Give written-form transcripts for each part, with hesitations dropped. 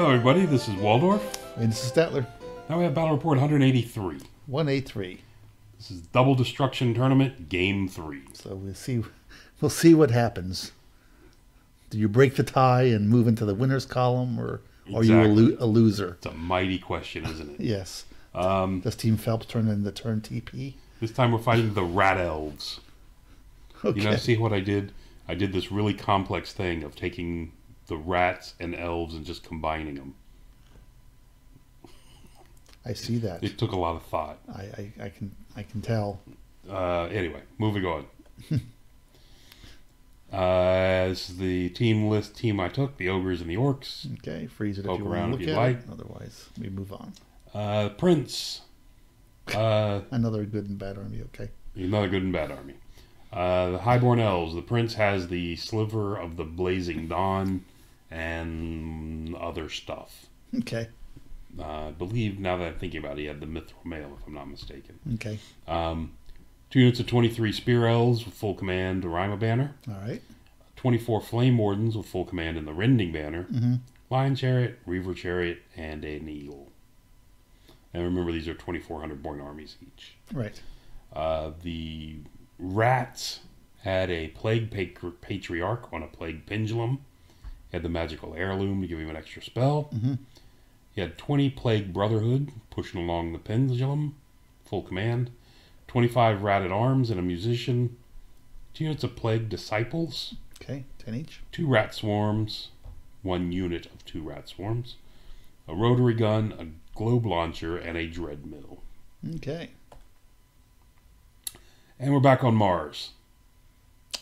Hello everybody, this is Waldorf. And this is Statler. Now we have Battle Report 183. 183. This is Double Destruction Tournament, Game 3. So we'll see what happens. Do you break the tie and move into the winner's column, or are you a loser? It's a mighty question, isn't it? Yes. Does Team Phelps turn into turn TP? This time we're fighting the Rat Elves. Okay. You know, see what I did? I did this really complex thing of taking the rats and elves and just combining them. I see that. It took a lot of thought. I can tell. Anyway, moving on. As the team I took, the Ogres and the Orcs. Okay, freeze it if Poke you want around to look if you'd at like. it. Otherwise, we move on. Prince. Another good and bad army, okay. Another good and bad army. The Higborn Elves. The Prince has the Sliver of the Blazing Dawn and other stuff. Okay. I believe, now that I'm thinking about it, he had the Mithril Mail, if I'm not mistaken. Okay. 2 units of 23 Spear Elves with full command to Rima Banner. All right. 24 Flame Wardens with full command in the Rending Banner. Mm-hmm. Lion Chariot, Reaver Chariot, and an Eagle. And remember, these are 2,400 born armies each. Right. The Rats had a Plague Patriarch on a Plague Pendulum. He had the Magical Heirloom to give him an extra spell. Mm-hmm. He had 20 Plague Brotherhood pushing along the Pendulum, full command. 25 Rat-at-Arms and a Musician. 2 units of Plague Disciples. Okay, 10 each. 2 Rat Swarms. 1 unit of 2 Rat Swarms. A Rotary Gun, a Globe Launcher, and a Dread Mill. Okay. And we're back on Mars.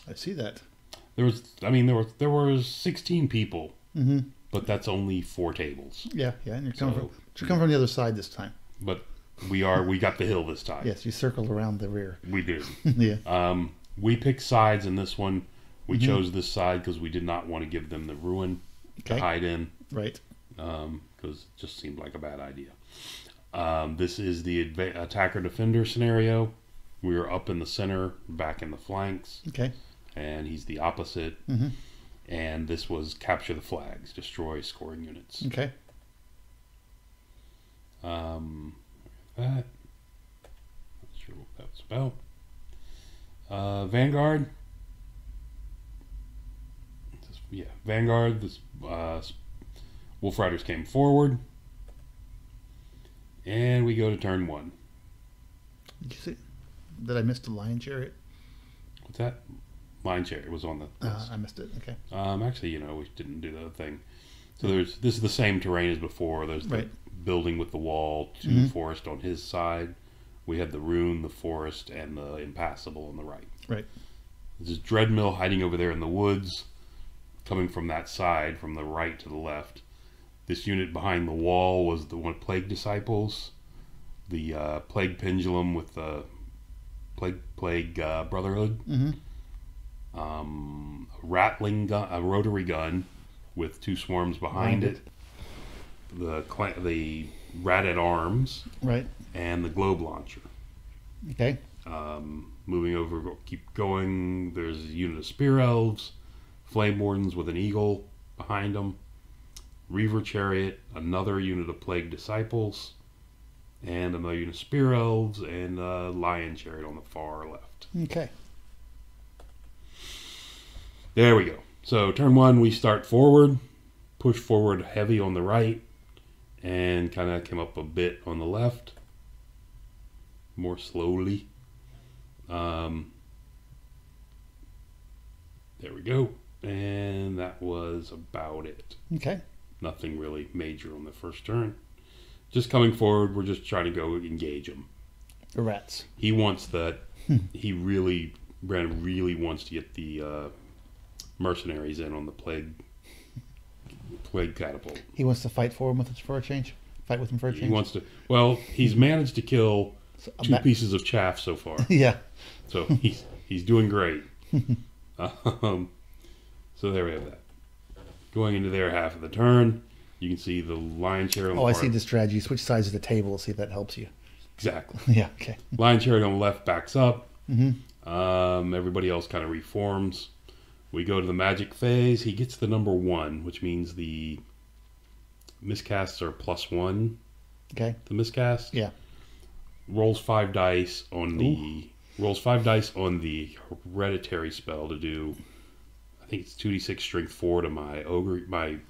I see that. There was 16 people, but that's only 4 tables. Yeah, and you're coming from the other side this time. But we got the hill this time. Yes, you circled around the rear. We did. Yeah. We picked sides in this one. We chose this side because we did not want to give them the ruin to hide in. Right. Because it just seemed like a bad idea. This is the attacker-defender scenario. We are up in the center, back in the flanks. Okay. And he's the opposite. And this was capture the flags, destroy scoring units. Okay. That. Not sure what that's about. Vanguard. Vanguard. This Wolf Riders came forward, and we go to turn 1. Did you see that I missed the Lion Chariot? What's that? Lion Chariot was on the list. I missed it. Okay. Actually, we didn't do the thing. So this is the same terrain as before. There's the building with the wall, 2 forest on his side. We had the rune, the forest, and the impassable on the right. Right. There's this Dreadmill hiding over there in the woods, coming from that side, from the right to the left. This unit behind the wall was the one Plague Disciples, the Plague Pendulum with the Plague Brotherhood, a rattling gun, a rotary gun with 2 swarms behind it, the Rat-at-Arms, right, and the Globe Launcher. Okay. Moving over, keep going. There's a unit of Spear Elves, Flame Wardens with an Eagle behind them, Reaver Chariot, another unit of Plague Disciples, and another unit of Spear Elves, and a Lion Chariot on the far left. Okay. There we go. So turn 1, we start forward, push forward heavy on the right, and kind of come up a bit on the left, more slowly. There we go. And that was about it. Okay. Nothing really major on the first turn. Just coming forward, we're just trying to go engage him. The rats. He wants that. Brandon really wants to get the mercenaries in on the plague catapult. He wants to fight for him for a change? Fight with him for a change? He wants to. Well, he's managed to kill 2 pieces of chaff so far. Yeah. So he's doing great. So there we have that. Going into their half of the turn, you can see the Lion Chariot. I see the strategy. Switch sides of the table. See if that helps you. Exactly. Yeah. Okay. Lion Chariot on the left backs up. Everybody else kind of reforms. We go to the magic phase. He gets the number 1, which means the miscasts are +1. Okay. The miscast. Yeah. Rolls 5 dice on the hereditary spell to do. I think it's 2d6 strength 4 to my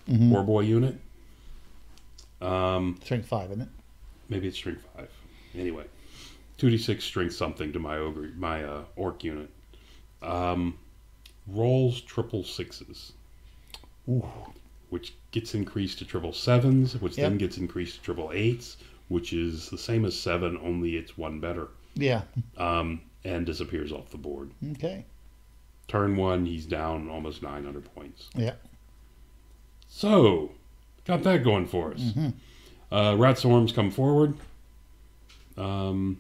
war boy unit. Strength 5, isn't it? Maybe it's strength 5. Anyway, 2d6 strength something to my orc unit. Rolls triple 6s. Ooh. Which gets increased to triple 7s, which then gets increased to triple 8s, which is the same as 7, only it's 1 better. Yeah. And disappears off the board. Okay. Turn 1, he's down almost 900 points. Yeah. So, got that going for us. Rat Swarms come forward. As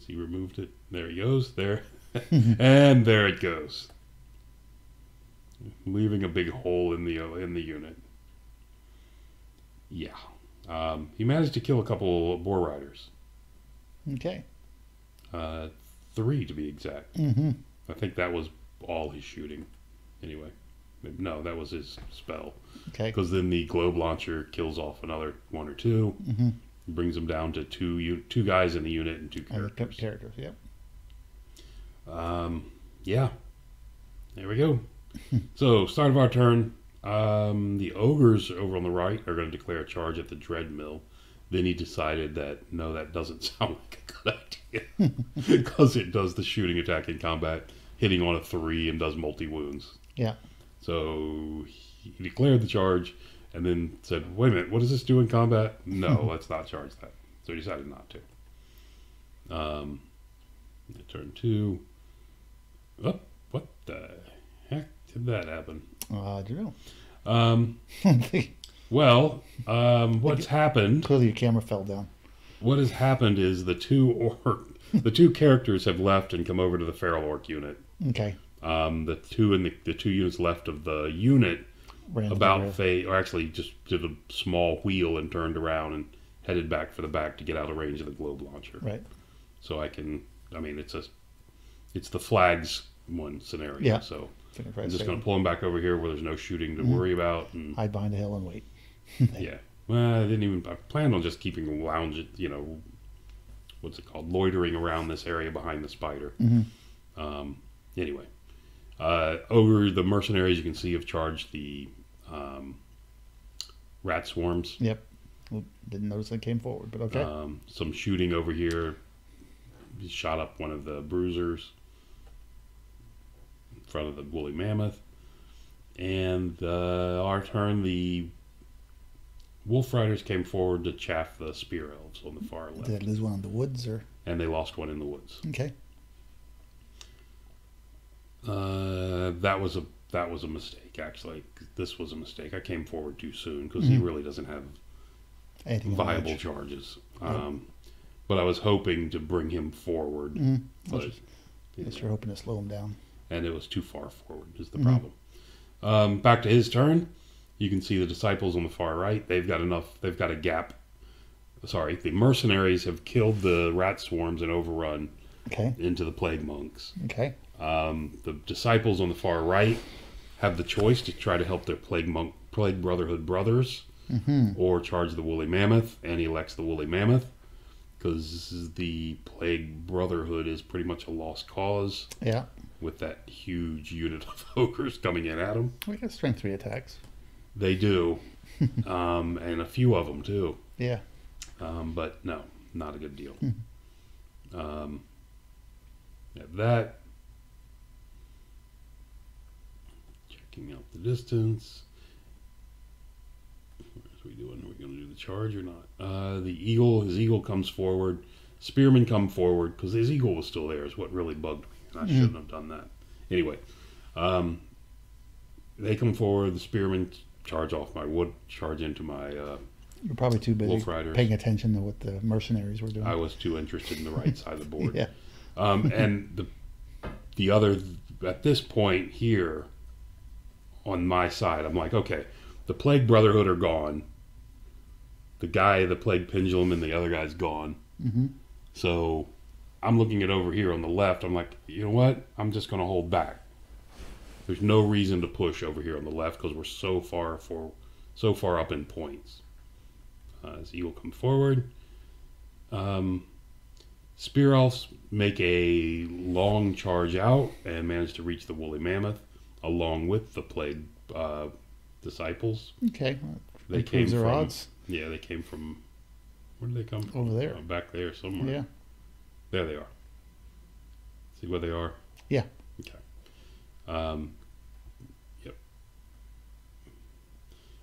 he removed it, there he goes. There. And there it goes. Leaving a big hole in the unit. Yeah. He managed to kill a couple of boar riders. Okay. 3 to be exact. I think that was all his shooting. Anyway. No, that was his spell. Okay. Because then the globe launcher kills off another 1 or 2. Brings them down to two guys in the unit and 2 characters. Yep. Yeah. There we go. So, start of our turn. The ogres over on the right are going to declare a charge at the dread mill. Then he decided that, no, that doesn't sound like a good idea. Because it does the shooting attack in combat, hitting on a 3 and does multi-wounds. Yeah. So, he declared the charge and then said, wait a minute, what does this do in combat? No, let's not charge that. So he decided not to. Turn 2. Oh, what the heck did that happen? I don't Well, what's happened? Clearly, your camera fell down. What has happened is the two characters have left and come over to the feral orc unit. Okay. The two units left of the unit actually just did a small wheel and turned around and headed back for the back to get out of range of the globe launcher. Right. So it's the flags one scenario. Yeah. So I'm just going to pull them back over here where there's no shooting to worry about. And, hide behind a hill and wait. Yeah. Well, I planned on just keeping lounging, what's it called? Loitering around this area behind the spider. Anyway. Over the mercenaries, you can see, have charged the rat swarms. Yep. Well, didn't notice they came forward, but okay. Some shooting over here. He shot up one of the bruisers in front of the woolly mammoth. And our turn, the wolf riders came forward to chaff the spear elves on the far left. Did they lose one in the woods, or? And they lost one in the woods. Okay. That was a mistake, actually. This was a mistake. I came forward too soon because he really doesn't have viable charges. But I was hoping to bring him forward. But you're hoping to slow him down. And it was too far forward is the problem. Back to his turn. You can see the disciples on the far right. They've got a gap. Sorry, the mercenaries have killed the rat swarms and overrun into the plague monks. Okay. The disciples on the far right have the choice to try to help their plague brotherhood brothers or charge the woolly mammoth, and he elects the woolly mammoth because the plague brotherhood is pretty much a lost cause. Yeah. With that huge unit of ogres coming in at them. We got strength 3 attacks. They do. And a few of them too. Yeah. But no, not a good deal. That. Checking out the distance. What are we doing? Are we going to do the charge or not? His eagle comes forward. Spearmen come forward because his eagle was still there is what really bugged me. And I shouldn't have done that. Anyway, they come forward. The spearmen charge into my You're probably too busy paying attention to what the mercenaries were doing. I was too interested in the right side of the board. Yeah. And the other, at this point here, on my side, I'm like, okay, the Plague Brotherhood are gone. The Plague Pendulum and the other guy's gone. So I'm looking at over here on the left. I'm like, you know what? I'm just going to hold back. There's no reason to push over here on the left because we're so far so far up in points. As Eagle come forward, Spear Elves make a long charge out and manage to reach the woolly mammoth along with the plague disciples. Okay. They came their from odds. Yeah, they came from, where did they come from? Over there. Back there somewhere. Yeah. There they are. See where they are? Yeah. Okay. Yep.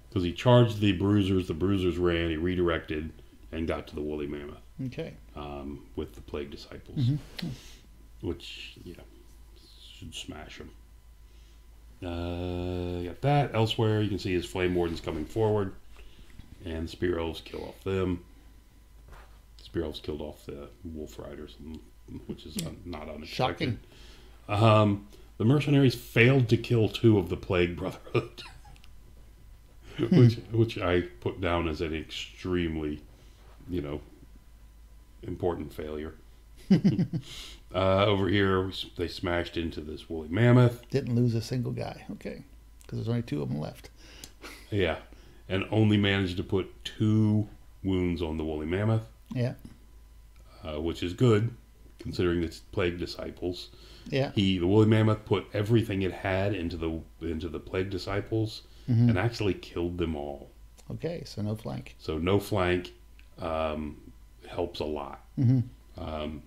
Because he charged the bruisers ran, he redirected, and got to the woolly mammoth. Okay. With the plague disciples. Mm-hmm. Which, yeah, should smash them. Got that. Elsewhere, you can see his flame wardens coming forward, and spear elves kill off them. Spear elves killed off the wolf riders, which is not unexpected. Shocking. The mercenaries failed to kill 2 of the plague brotherhood, which I put down as an extremely, important failure. Over here, they smashed into this woolly mammoth. Didn't lose a single guy. Okay. Because there's only 2 of them left. Yeah. And only managed to put 2 wounds on the woolly mammoth. Yeah. Which is good, considering it's plague disciples. Yeah. The woolly mammoth put everything it had into the plague disciples and actually killed them all. Okay, so no flank. So no flank helps a lot.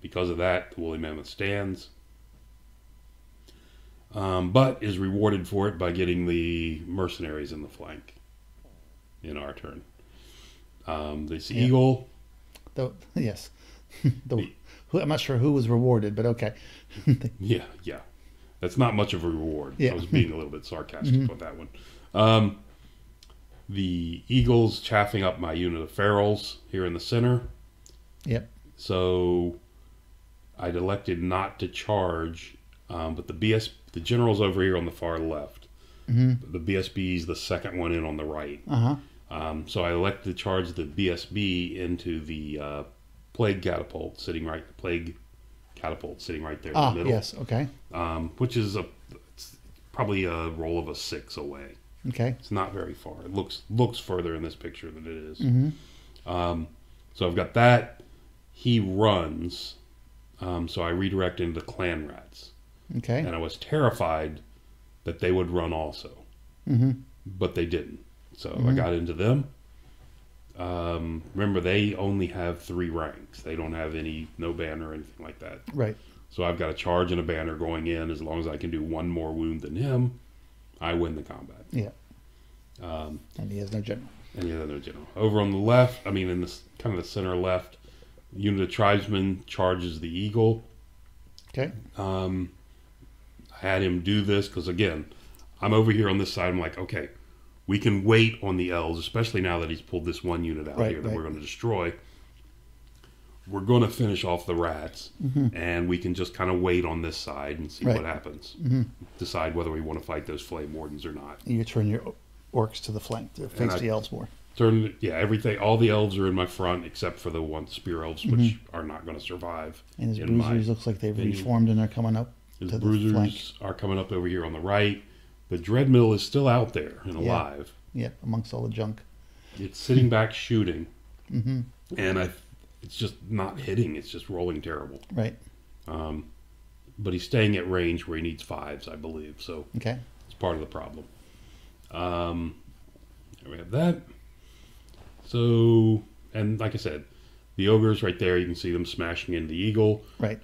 Because of that, the woolly mammoth stands, but is rewarded for it by getting the mercenaries in the flank in our turn. This eagle. Yes. I'm not sure who was rewarded, but okay. Yeah. That's not much of a reward. Yeah. I was being a little bit sarcastic on that one. The eagle's chaffing up my unit of ferals here in the center. Yep. So I'd elected not to charge, but the general's over here on the far left. The BSB's the second one in on the right. So I elected to charge the BSB into the plague catapult sitting right there in the middle. Yes, okay. Which is it's probably a roll of a 6 away. Okay. It's not very far. It looks further in this picture than it is. So I've got that. He runs. So I redirect into clan rats. Okay. And I was terrified that they would run also. But they didn't. So I got into them. Remember, they only have 3 ranks. They don't have no banner or anything like that. Right. So I've got a charge and a banner going in. As long as I can do 1 more wound than him, I win the combat. Yeah. And he has no general. Over on the left, in this kind of the center left, unit of tribesmen charges the eagle. Okay. I had him do this because, again, I'm over here on this side. I'm like, okay, we can wait on the elves, especially now that he's pulled this one unit out here that we're going to destroy. We're going to finish off the rats, and we can just kind of wait on this side and see what happens. Decide whether we want to fight those flame wardens or not. You turn your orcs to the flank to face the elves more. Everything. All the elves are in my front except for the spear elves, which are not going to survive. And his bruisers looks like they've reformed and are coming up. His bruisers are coming up over here on the right. The Dreadmill is still out there and alive. Yeah, amongst all the junk. It's sitting back shooting, and it's just not hitting. It's just rolling terrible. Right. But he's staying at range where he needs 5s, I believe. So okay, it's part of the problem. There we have that. So, and like I said, the ogres right there, you can see them smashing into the eagle. Right.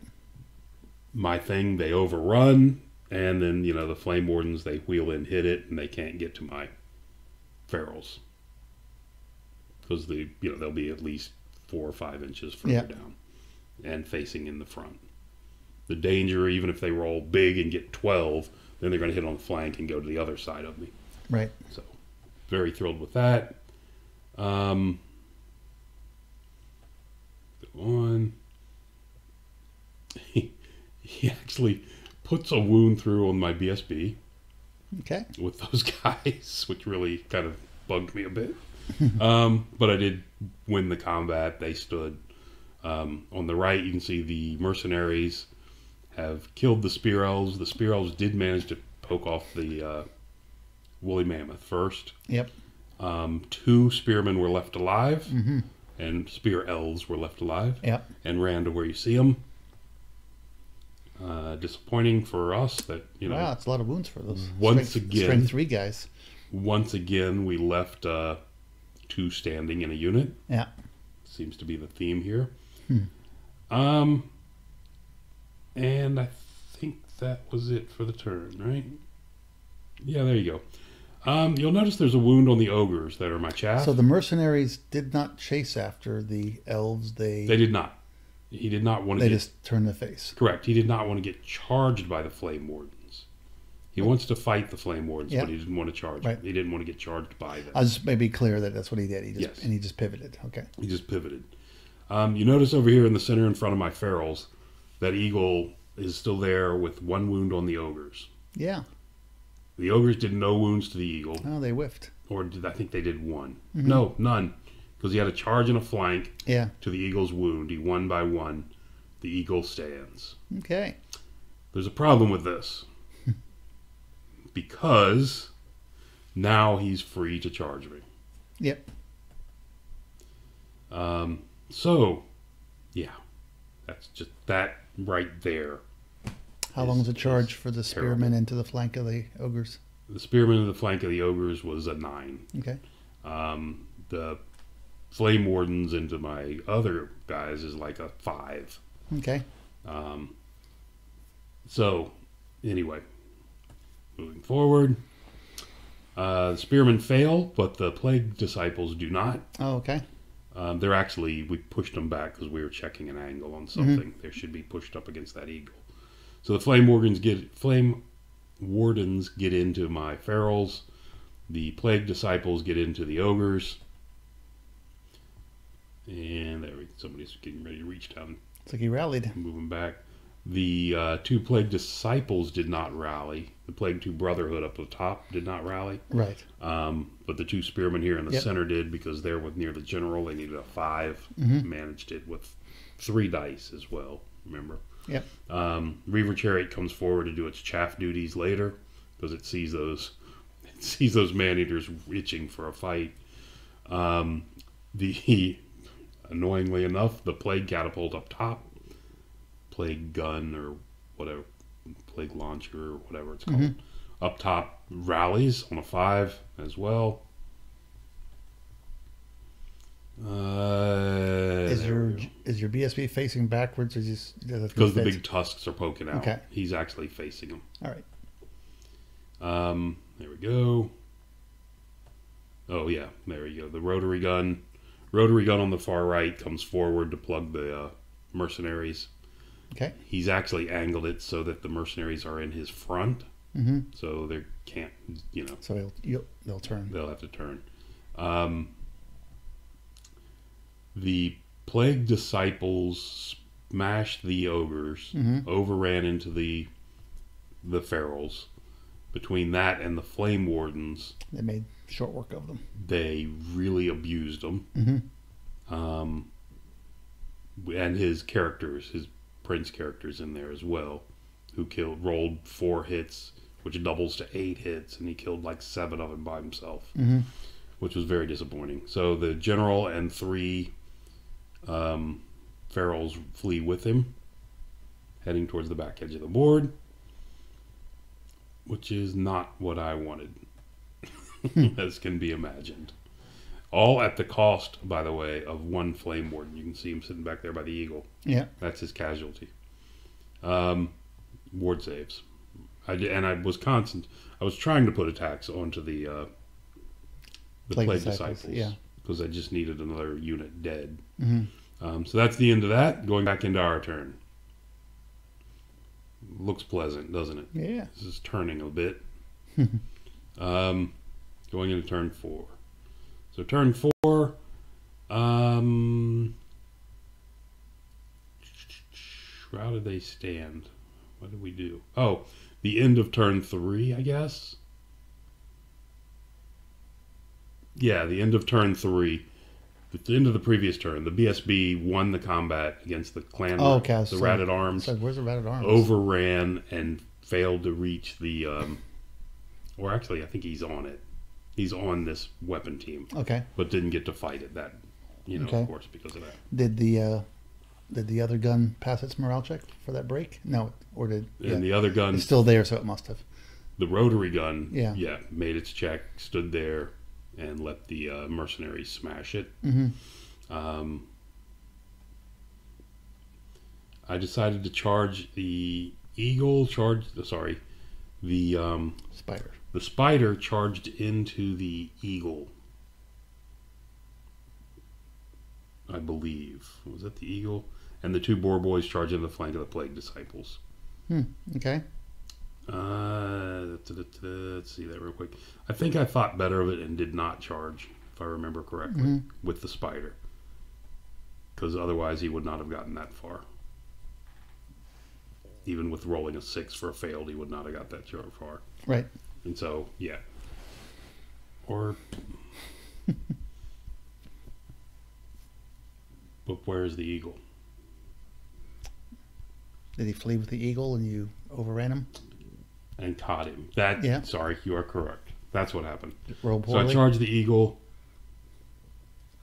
My thing, they overrun, and then, the flame wardens, they wheel in, hit it, and they can't get to my ferals. Because they'll be at least 4 or 5 inches further down and facing in the front. The danger, even if they roll big and get 12, then they're going to hit on the flank and go to the other side of me. Right. So, very thrilled with that. Go on. He actually puts a wound through on my BSB. Okay. With those guys, which really kind of bugged me a bit. But I did win the combat. They stood. On the right, you can see the mercenaries have killed the spear elves. The spear elves did manage to poke off the woolly mammoth first. Yep. 2 spearmen were left alive, Mm-hmm. and spear elves were left alive, Yep. and ran to where you see them. Disappointing for us that, you know. Wow, that's a lot of wounds for those. Again, strength 3 guys. Once again, we left 2 standing in a unit. Yeah. Seems to be the theme here. Hmm. And I think that was it for the turn, right? Yeah, there you go. You'll notice there's a wound on the ogres that are my chaff. So the mercenaries did not chase after the elves. They did not. He did not want to. They just turned the face. Correct. He did not want to get charged by the flame wardens. He wants to fight the flame wardens, but he didn't want to charge. Right. He didn't want to get charged by them. I was just maybe clear that that's what he did. Yes. And he just pivoted. Okay. He just pivoted. You notice over here in the center in front of my ferals, that eagle is still there with 1 wound on the ogres. Yeah. The ogres did no wounds to the eagle. Oh, they whiffed. Or I think they did 1. Mm-hmm. No, none. Because he had a charge and a flank Yeah. to the eagle's wound. He won by 1. The eagle stands. Okay. There's a problem with this. Because now he's free to charge me. Yep. So, yeah. That's just that right there. How long was the charge for the terrible. spearmen into the flank of the ogres? The spearman in the flank of the ogres was a 9. Okay. The flame wardens into my other guys is like a 5. Okay. So, anyway, moving forward. The spearmen fail, but the plague disciples do not. Oh, okay. They're actually, we pushed them back because we were checking an angle on something. They should be pushed up against that eagle. So the flame wardens get into my ferals. The plague disciples get into the ogres. And somebody's getting ready to reach down. It's like he rallied. Moving back. The 2 plague disciples did not rally. The plague 2 brotherhood up at the top did not rally. Right. But the 2 spearmen here in the center did, because they're near the general. They needed a 5. Managed it with 3 dice as well. Remember. Yep. Reaver Chariot comes forward to do its chaff duties later, because it sees those man-eaters itching for a fight. Annoyingly enough, the plague catapult up top, plague gun or whatever, plague launcher or whatever it's called, up top rallies on a 5 as well. Is your BSB facing backwards, or because the big tusks are poking out? Okay. He's actually facing them. All right. There we go. Oh yeah, there you go. The rotary gun on the far right comes forward to plug the mercenaries. Okay. He's actually angled it so that the mercenaries are in his front, so they can't, So they'll turn. They'll have to turn. The plague disciples smashed the ogres, overran into the ferals. Between that and the flame wardens, They made short work of them. they really abused them. And his prince characters in there as well, who rolled 4 hits, which doubles to 8 hits, and he killed like 7 of them by himself, which was very disappointing. So the general and 3 ferals flee with him, heading towards the back edge of the board, which is not what I wanted, as can be imagined. All at the cost, by the way, of 1 flame warden. You can see him sitting back there by the eagle. Yeah. That's his casualty. Ward saves. I was trying to put attacks onto the plague disciples. Yeah. Because I just needed another unit dead. So that's the end of that. Going back into our turn. Looks pleasant, doesn't it? Yeah. This is turning a bit. Going into turn 4. So turn 4, how did they stand? What did we do? Oh, the end of turn 3, I guess? Yeah, the end of turn 3. At the end of the previous turn, the BSB won the combat against the clan, the Ratted Arms. So where's the Ratted Arms? Overran and failed to reach the, or actually I think he's on it. He's on this weapon team. Okay. But didn't get to fight it. That, Okay. of course, because of that. Did the other gun pass its morale check for that break? No, or did? And the other gun, it's still there, so it must have. the rotary gun, Yeah. made its check, stood there, and let the mercenaries smash it. Mm-hmm. I decided to charge the eagle. Spider. The spider charged into the eagle. I believe. Was that the eagle? And the two boar boys charged into the flank of the plague disciples. Okay. Let's see that real quick. I think I thought better of it and did not charge, if I remember correctly, with the spider. Because otherwise he would not have gotten that far. Even with rolling a 6 for a failed, he would not have got that far. Right. And so, yeah. Or... But where's the eagle? Did he flee with the eagle and you overran him? And caught him. Sorry, you are correct. That's what happened. Roll So poorly? I charged the eagle.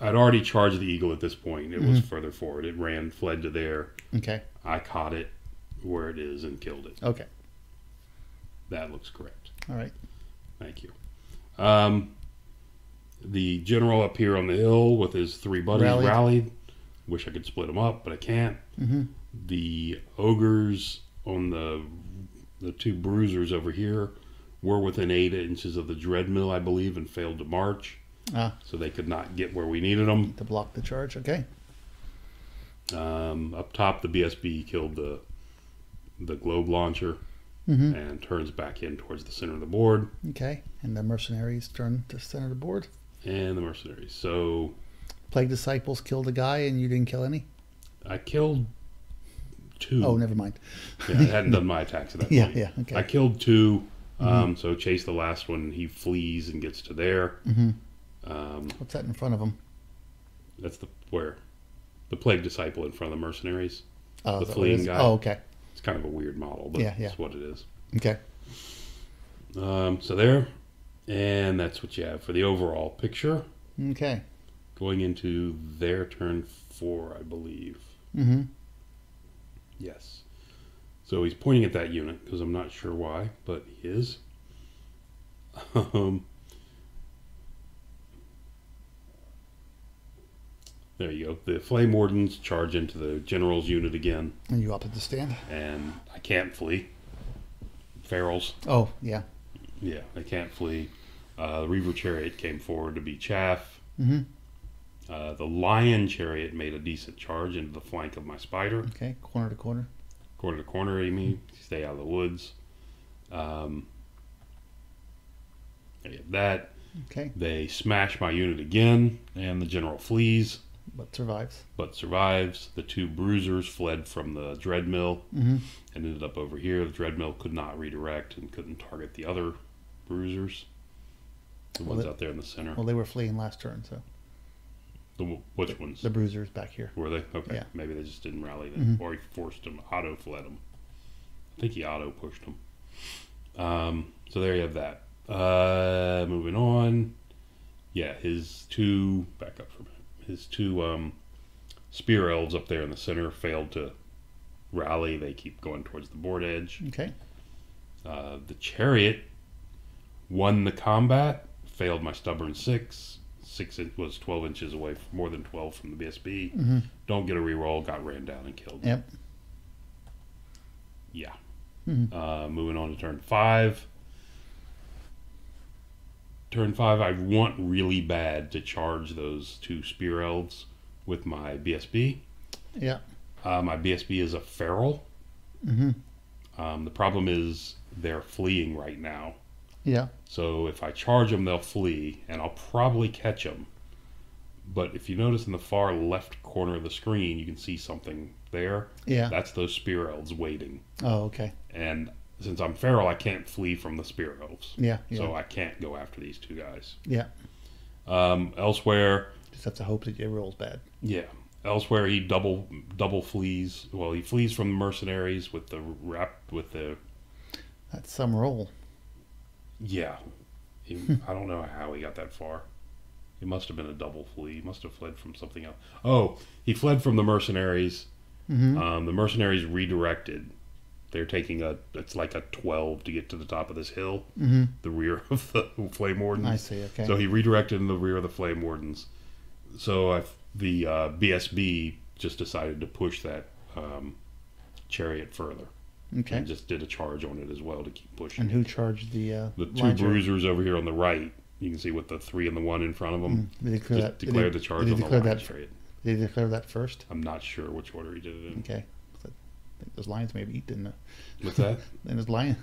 I'd already charged the eagle at this point. It was further forward. It fled to there. Okay. I caught it where it is and killed it. Okay. That looks correct. All right. Thank you. The general up here on the hill with his 3 buddies rallied. Wish I could split them up, but I can't. The ogres on the 2 bruisers over here were within 8 inches of the dread mill, I believe, and failed to march. So they could not get where we needed them. To block the charge, okay. Up top, the BSB killed the globe launcher and turns back in towards the center of the board. Okay. And the mercenaries turn to center of the board. And the mercenaries. So... Plague disciples killed a guy and you didn't kill any? I killed 2. Oh, never mind. Yeah, I hadn't done my attacks at that point. Yeah, okay. I killed 2. So chase the last one. He flees and gets to there. What's that in front of him? That's the plague disciple in front of the mercenaries. Oh, the fleeing guy. Oh, okay. It's kind of a weird model, but that's what it is. Okay. So there, and that's what you have for the overall picture. Okay. Going into their turn 4, I believe. Yes. So he's pointing at that unit because I'm not sure why, but he is. There you go. The Flame Wardens charge into the General's unit again. And you opted to stand? And I can't flee. Ferals. Oh, yeah. Yeah, I can't flee. The Reaver Chariot came forward to be chaff. The Lion Chariot made a decent charge into the flank of my Spider. Okay, corner to corner. Corner to corner, Amy. Stay out of the woods. There you have that. Okay. They smash my unit again, and the General flees. But survives. The 2 bruisers fled from the dread mill and ended up over here. The dread mill could not redirect and couldn't target the other bruisers. The ones out there in the center. Well, they were fleeing last turn, so. Which ones? The bruisers back here. Were they? Okay. Yeah. Maybe they just didn't rally them. Or he forced them, auto-fled them. I think he auto-pushed them. So there you have that. Moving on. Yeah, his 2... Back up for a minute. His 2 spear elves up there in the center failed to rally. They keep going towards the board edge. Okay. The chariot won the combat. Failed my stubborn 6. 6 was 12 inches away, more than 12 from the BSB. Don't get a reroll, got ran down and killed. Yep. Yeah. Moving on to turn 5. Turn 5, I want really bad to charge those 2 spear elves with my BSB. Yeah. My BSB is a feral. The problem is they're fleeing right now. Yeah. So if I charge them, they'll flee, and I'll probably catch them. But if you notice in the far left corner of the screen, you can see something there. Yeah. That's those spear elves waiting. Oh, okay. And since I'm feral, I can't flee from the spear elves. Yeah. So I can't go after these 2 guys. Yeah. Elsewhere... Just have to hope that your roll's bad. Yeah. Elsewhere, he double flees. Well, he flees from the mercenaries with the... That's some roll. Yeah. I don't know how he got that far. It must have been a double flee. He must have fled from something else. Oh, he fled from the mercenaries. The mercenaries redirected. They're taking it's like a 12 to get to the top of this hill, the rear of the Flame Wardens. I see, okay. So he redirected in the rear of the Flame Wardens. So the BSB just decided to push that chariot further. Okay. And just did a charge on it as well to keep pushing. And who charged the two bruisers over here on the right? You can see with the 3 and the 1 in front of them. Did they declared the charge on the line chariot. Did he declare that first? I'm not sure which order he did it in. Okay. I think those lions maybe eat, didn't it? What's that? And his lion.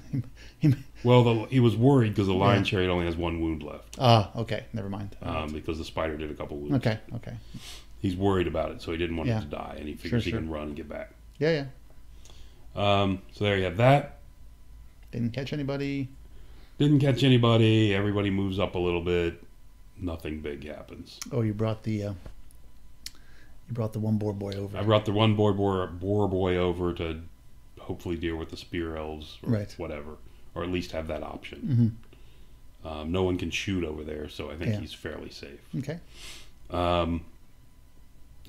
Well, he was worried because the lion chariot only has 1 wound left. Ah, okay. Never mind. Because the spider did a couple wounds. Okay. He's worried about it, so he didn't want it to die, and he figures he can run and get back. Yeah. So there you have that. Didn't catch anybody. Everybody moves up a little bit. Nothing big happens. Oh, you brought the one boar boy over. I brought the one boar boy over to hopefully deal with the spear elves or whatever, or at least have that option. No one can shoot over there, so I think he's fairly safe. Okay.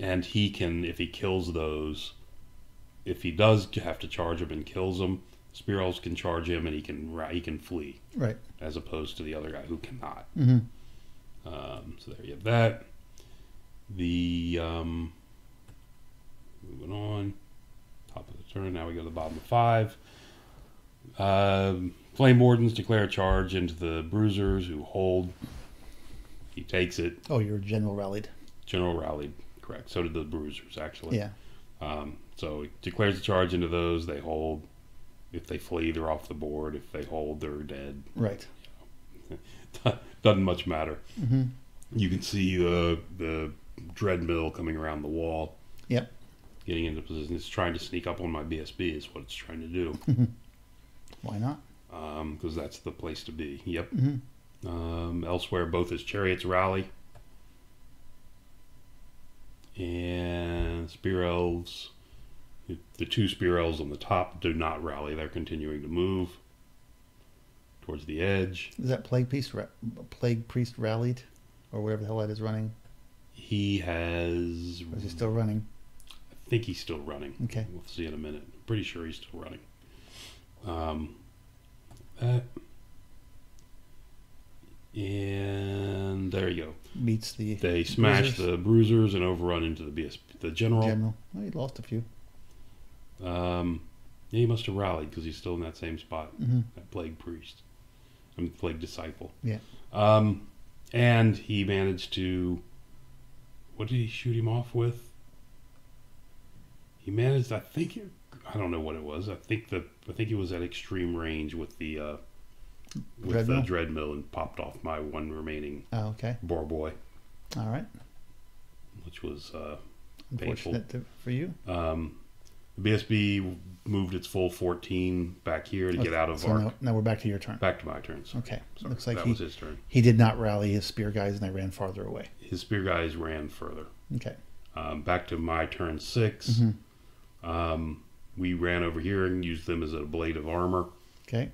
And he can, if he kills those, if he does have to charge them and kills them, spear elves can charge him and he can flee. Right. As opposed to the other guy who cannot. So there you have that. Moving on, top of the turn. Now we go to the bottom of 5. Flame Wardens declare a charge into the bruisers who hold. He takes it. Oh, your general rallied. Correct. So did the bruisers, actually. Yeah. So he declares a charge into those. They hold. If they flee, they're off the board. If they hold, they're dead. Right. Doesn't much matter. You can see the dread mill coming around the wall. Yep. Getting into position. It's trying to sneak up on my BSB is what it's trying to do. Why not? Because that's the place to be. Yep. Elsewhere, both his chariots rally. And spear elves. The 2 spear elves on the top do not rally. They're continuing to move towards the edge. Is that plague priest rallied? Or whatever the hell that is running? He has... Or is he still running? I think he's still running. Okay. We'll see in a minute. I'm pretty sure he's still running. And there you go. Beats the... They smash the bruisers and overrun into the general. Oh, he lost a few. Yeah, he must have rallied because he's still in that same spot. That plague priest. Plague disciple. Yeah. And he managed to... What did he shoot him off with? He managed, I don't know what it was. I think it was at extreme range with the dread mill and popped off my 1 remaining boar boy. All right. Which was unfortunate painful. For you. The BSB moved its full 14 back here to get out of our... Now we're back to your turn. Back to my turn. Sorry. Okay. Sorry. Looks like that was his turn. He did not rally his spear guys and they ran farther away. His spear guys ran further. Okay. Back to my turn 6. We ran over here and used them as a blade of armor. Okay.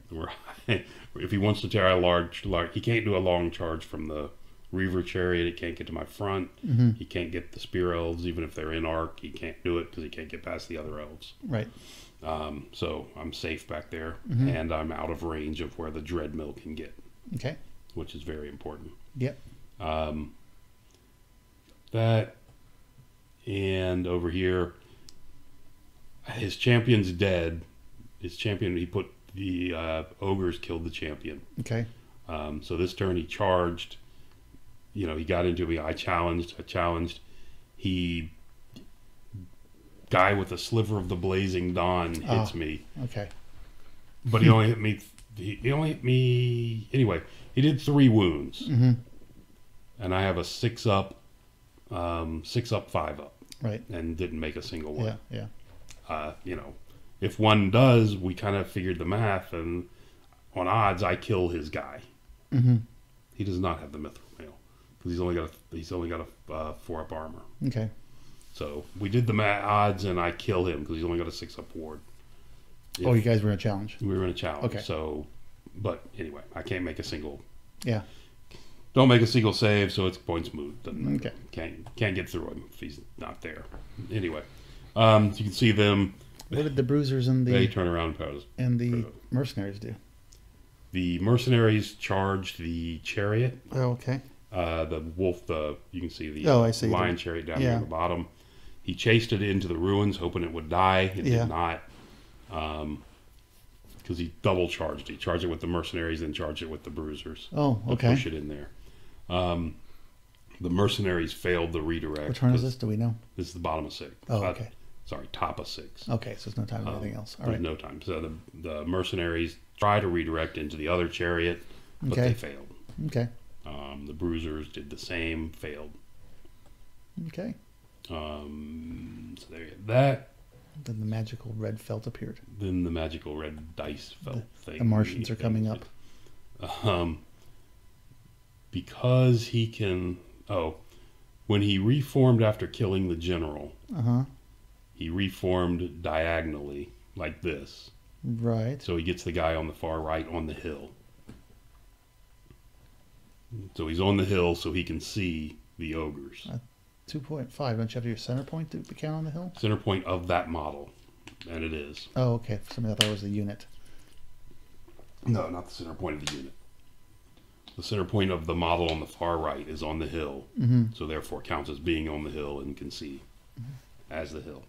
If he wants to tear a large, he can't do a long charge from the Reaver chariot. He can't get to my front. He can't get the spear elves, even if they're in arc. He can't do it because he can't get past the other elves. Right. So I'm safe back there, and I'm out of range of where the dread mill can get. Okay. Which is very important. Yep. That, and over here, his champion's dead. His champion, he put the ogres killed the champion. Okay. So this turn he charged. He got into me. I challenged. He guy with a sliver of the blazing dawn hits me. Okay. But he only hit me. He only hit me anyway. He did 3 wounds, and I have a 6 up, 5 up. Right. And didn't make a single one. Yeah. If one does, we kind of figured the math, and on odds, I kill his guy. He does not have the mithril mail because he's only got a 4 up armor. Okay. So we did the odds, and I kill him because he's only got a 6 up ward. You guys were in a challenge. We were in a challenge. Okay. So, but anyway, I can't make a single Yeah. Don't make a single save, so its points moved. Okay. Can't get through him if he's not there. Anyway, you can see them. What did the bruisers and They turn around and the mercenaries do? The mercenaries charged the chariot. Oh, okay. The wolf. You can see the I see. lion chariot down near the bottom. He chased it into the ruins, hoping it would die. It did not. Because he double charged. He charged it with the mercenaries, then charged it with the bruisers. Oh, okay. To push it in there. The mercenaries failed the redirect. What turn is this? Do we know? This is the bottom of 6. Oh, okay. Sorry, top of 6. Okay, so there's no time for anything else. All there's right. no time. So the mercenaries try to redirect into the other chariot, but they failed. Okay. The bruisers did the same, failed. Okay. So there you have that. Then the magical red felt appeared. Then the magical red dice felt thing. The Martians are coming up. Because he can... Oh, when he reformed after killing the general, he reformed diagonally, like this. Right. So he gets the guy on the far right on the hill. So he's on the hill so he can see the ogres. 2.5. Don't you have your center point to count on the hill? Center point of that model. And it is. Oh, okay. For some reason I thought it was the unit. No, not the center point of the unit. The center point of the model on the far right is on the hill. So therefore counts as being on the hill and can see as the hill.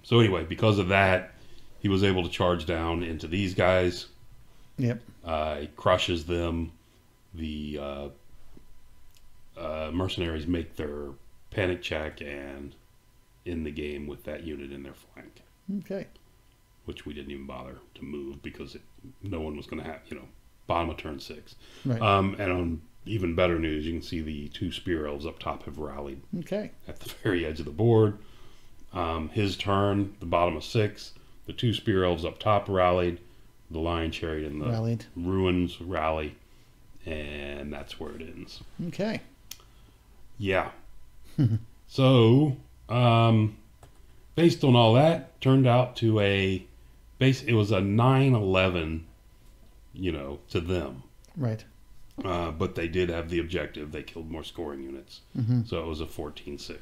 So anyway, because of that, he was able to charge down into these guys. Yep. He crushes them. The mercenaries make their panic check and end the game with that unit in their flank. Okay. Which we didn't even bother to move because no one was going to have, bottom of turn 6. Right. And on even better news, you can see the 2 spear elves up top have rallied. Okay. At the very edge of the board. His turn, the bottom of 6. The 2 spear elves up top rallied. The lion chariot and the ruins rally. And that's where it ends. Okay. Yeah. So, based on all that, turned out to it was a 9-11, to them. Right. But they did have the objective. They killed more scoring units. So it was a 14-6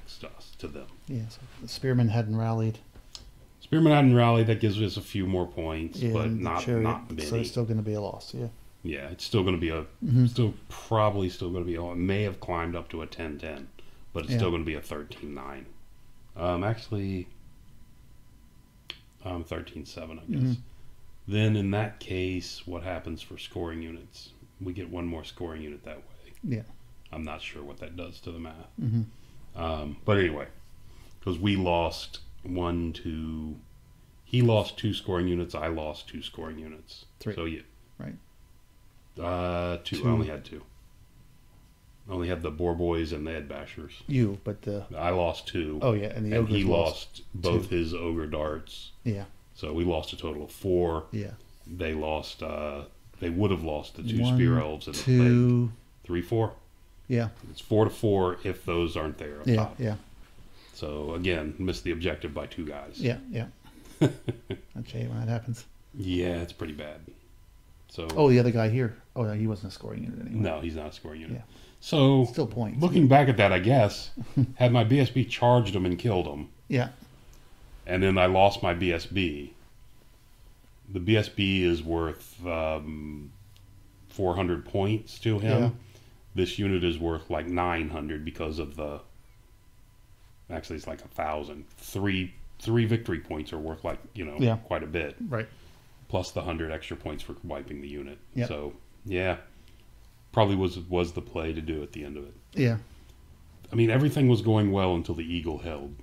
to them. Yeah, so the spearmen hadn't rallied. Spearmen hadn't rallied. That gives us a few more points, but not many. So it's still going to be a loss, yeah. Yeah, it's still going to be probably still going to be, it may have climbed up to a 10-10, but it's still going to be a 13-9. Actually, 13-7, I guess. Then in that case, what happens for scoring units? We get one more scoring unit that way. Yeah. I'm not sure what that does to the math. But anyway, because we lost he lost 2 scoring units, I lost 2 scoring units. 3. So yeah. Right. 2. I only had 2. I only had the Boar Boys and the Ed Bashers. I lost 2. Oh yeah, and he lost both 2. His ogre darts. Yeah. So we lost a total of 4. Yeah. They lost. They would have lost the 2 spear elves and 2, 3, 4. Yeah. It's 4-4 if those aren't there up top. Yeah. So again, missed the objective by 2 guys. Yeah. Okay, when that happens. Yeah, it's pretty bad. So. Oh, the other guy here. Oh no, he wasn't a scoring unit anymore. No, he's not a scoring unit. Yeah. So still points. Looking back at that, I guess had my BSB charged him and killed him. Yeah. And then I lost my BSB. The BSB is worth 400 points to him. Yeah. This unit is worth like 900 because of the. Actually, it's like 1,000. Three victory points are worth like quite a bit. Right. Plus the 100 extra points for wiping the unit. Yep. So yeah, probably was the play to do at the end of it. Yeah. I mean, everything was going well until the eagle held.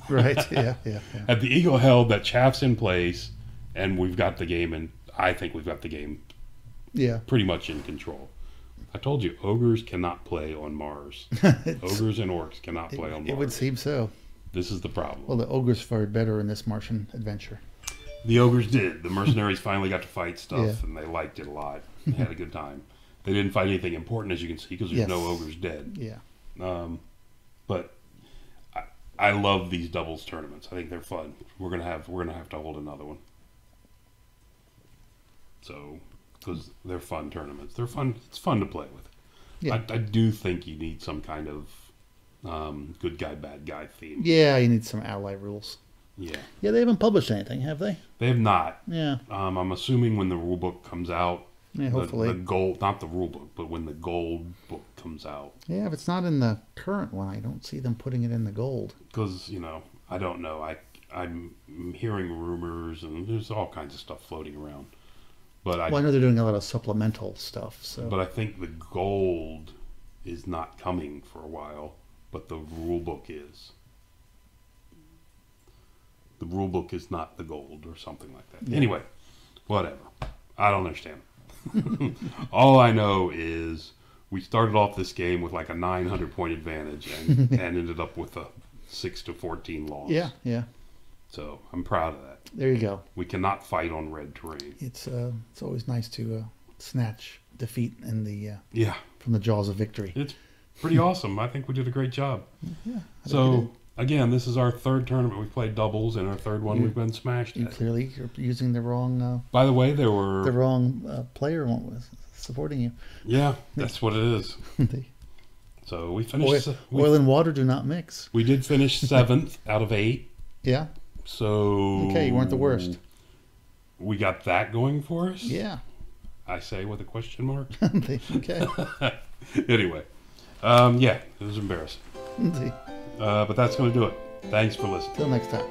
Right. Yeah. At the eagle held, that chaff's in place, and we've got the game, and I think we've got the game. Yeah. Pretty much in control. I told you, ogres cannot play on Mars. Ogres and orcs cannot play on Mars. It would seem so. This is the problem. Well, the ogres fared better in this Martian adventure. The ogres did. The mercenaries finally got to fight stuff, and they liked it a lot. They had a good time. They didn't fight anything important, as you can see, because there's no ogres dead. Yeah. But I love these doubles tournaments. I think they're fun. We're gonna have to hold another one. So because they're fun tournaments. They're fun. It's fun to play with. Yeah. I do think you need some kind of good guy, bad guy theme. Yeah, you need some ally rules. Yeah. Yeah, they haven't published anything, have they? They have not. Yeah. I'm assuming when the rule book comes out, Yeah, hopefully. the gold, not the rule book, but when the gold book comes out. Yeah, if it's not in the current one, I don't see them putting it in the gold. Because, I don't know. I'm hearing rumors, and there's all kinds of stuff floating around. But I know they're doing a lot of supplemental stuff. So. But I think the gold is not coming for a while, but the rule book is. The rule book is not the gold or something like that. Yeah. Anyway, whatever. I don't understand. All I know is we started off this game with like a 900-point advantage and ended up with a 6-14 loss. Yeah, yeah. So I'm proud of that. There you go. We cannot fight on red terrain. It's always nice to snatch defeat in the yeah from the jaws of victory. It's pretty awesome. I think we did a great job. Yeah. So again, this is our third tournament. We've played doubles, and our third one we've been smashed You at. clearly are using the wrong. By the way, there were the wrong player was supporting you. Yeah, that's what it is. So we finished. Oil and water do not mix. We did finish 7th out of 8. Yeah. So okay, you weren't the worst. We got that going for us. Yeah. I say with a question mark. Okay. Anyway, yeah, it was embarrassing. See. But that's going to do it. Thanks for listening. Till next time.